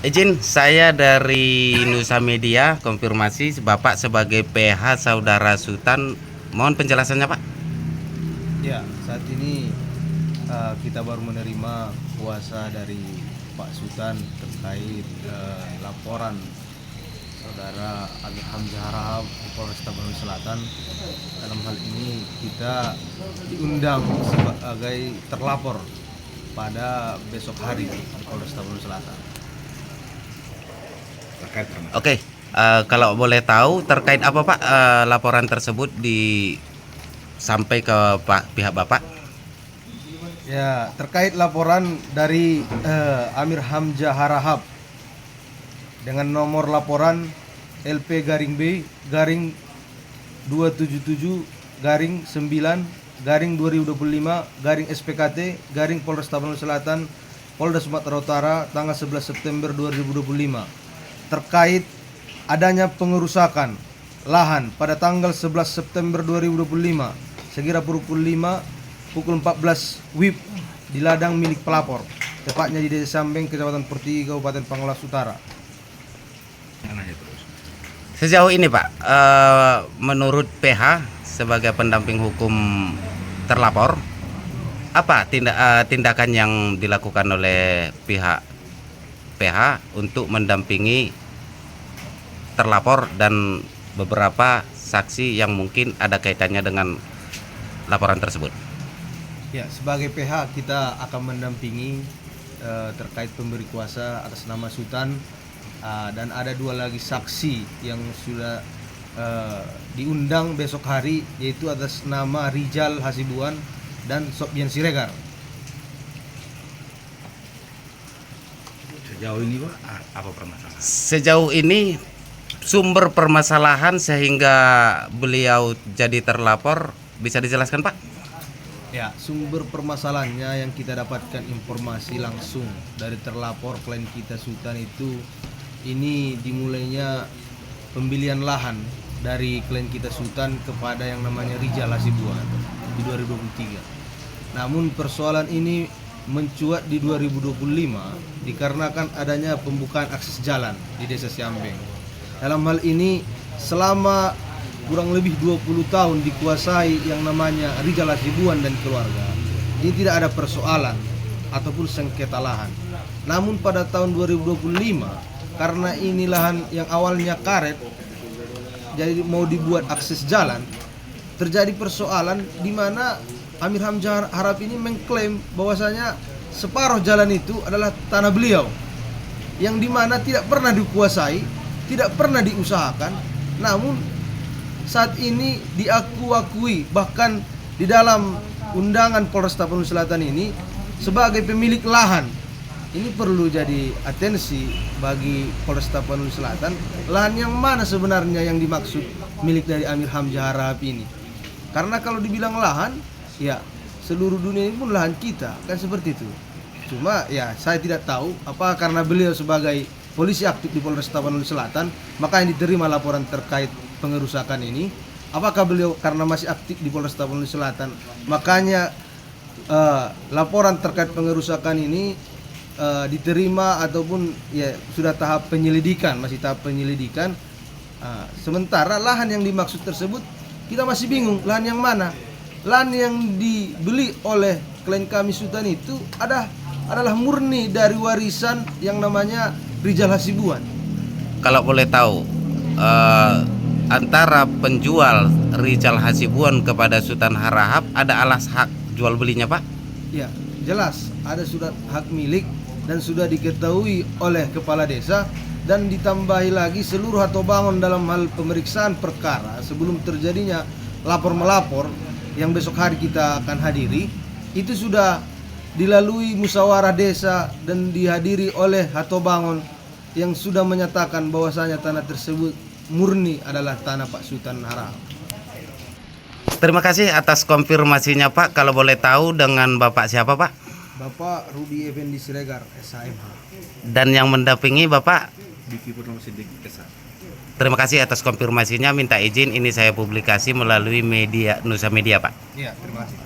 Izin saya dari Nusa Media konfirmasi Bapak sebagai PH Saudara Sultan, mohon penjelasannya Pak. Ya, saat ini kita baru menerima kuasa dari Pak Sultan terkait laporan Saudara Amir Hamzah Harahap di Polresta Bandung Selatan. Dalam hal ini kita diundang sebagai terlapor pada besok hari di Polresta Bandung Selatan. Oke, kalau boleh tahu terkait apa Pak laporan tersebut sampai ke pihak Bapak? Ya, terkait laporan dari Amir Hamzah Harahap dengan nomor laporan LP-B garing 277 garing 9 garing 2025 garing SPKT garing Polresta Bandung Selatan Polda Sumatera Utara tanggal 11 September 2025 terkait adanya pengerusakan lahan pada tanggal 11 September 2025 sekira pukul 14 WIB di ladang milik pelapor, tepatnya di Desa Sambeng, Kecamatan Pertiwi, Kabupaten Pangalas Utara. Sejauh ini Pak, menurut PH sebagai pendamping hukum terlapor, apa tindakan yang dilakukan oleh pihak PH untuk mendampingi terlapor dan beberapa saksi yang mungkin ada kaitannya dengan laporan tersebut? Ya, sebagai PH kita akan mendampingi terkait pemberi kuasa atas nama Sultan, dan ada dua lagi saksi yang sudah diundang besok hari, yaitu atas nama Rijal Hasibuan dan Sopyan Siregar. Sejauh ini Pak, apa permasalahan? Sejauh ini sumber permasalahan sehingga beliau jadi terlapor bisa dijelaskan Pak? Ya, sumber permasalahannya yang kita dapatkan informasi langsung dari terlapor klien kita Sultan itu, ini dimulainya pembelian lahan dari klien kita Sultan kepada yang namanya Rijal Hasibuan di 2023. Namun persoalan ini mencuat di 2025 dikarenakan adanya pembukaan akses jalan di Desa Siambeng. Dalam hal ini selama kurang lebih 20 tahun dikuasai yang namanya Rijal Hasibuan dan keluarga, ini tidak ada persoalan ataupun sengketa lahan. Namun pada tahun 2025 karena ini lahan yang awalnya karet jadi mau dibuat akses jalan, terjadi persoalan di mana Amir Hamzah Harahap ini mengklaim bahwasanya separuh jalan itu adalah tanah beliau, yang dimana tidak pernah dikuasai, tidak pernah diusahakan. Namun saat ini diakui bahkan di dalam undangan Polresta Bandung Selatan ini sebagai pemilik lahan. Ini perlu jadi atensi bagi Polresta Bandung Selatan, lahan yang mana sebenarnya yang dimaksud milik dari Amir Hamzah Harahap ini. Karena kalau dibilang lahan, ya seluruh dunia ini pun lahan kita, kan seperti itu. Cuma ya saya tidak tahu apa karena beliau sebagai polisi aktif di Polresta Bandung Selatan makanya diterima laporan terkait pengerusakan ini. Apakah beliau karena masih aktif di Polresta Bandung Selatan makanya laporan terkait pengerusakan ini diterima ataupun ya sudah tahap penyelidikan, masih tahap penyelidikan. Sementara lahan yang dimaksud tersebut kita masih bingung lahan yang mana. Lahan yang dibeli oleh klien kami Sultan itu adalah murni dari warisan yang namanya Rijal Hasibuan. Kalau boleh tahu, antara penjual Rijal Hasibuan kepada Sultan Harahap ada alas hak jual belinya Pak? Ya, jelas ada surat hak milik dan sudah diketahui oleh kepala desa, dan ditambahi lagi seluruh harta bangun dalam hal pemeriksaan perkara sebelum terjadinya lapor-melapor yang besok hari kita akan hadiri, itu sudah dilalui musyawarah desa dan dihadiri oleh harta bangun yang sudah menyatakan bahwasanya tanah tersebut murni adalah tanah Pak Sultan Harahap. Terima kasih atas konfirmasinya Pak. Kalau boleh tahu dengan Bapak siapa Pak? Bapak Rudi Effendi Siregar, SHMH. Dan yang mendampingi Bapak? Diki Purnomo Sidik Esa. Terima kasih atas konfirmasinya. Minta izin ini saya publikasi melalui media Nusa Media Pak. Iya, terima kasih.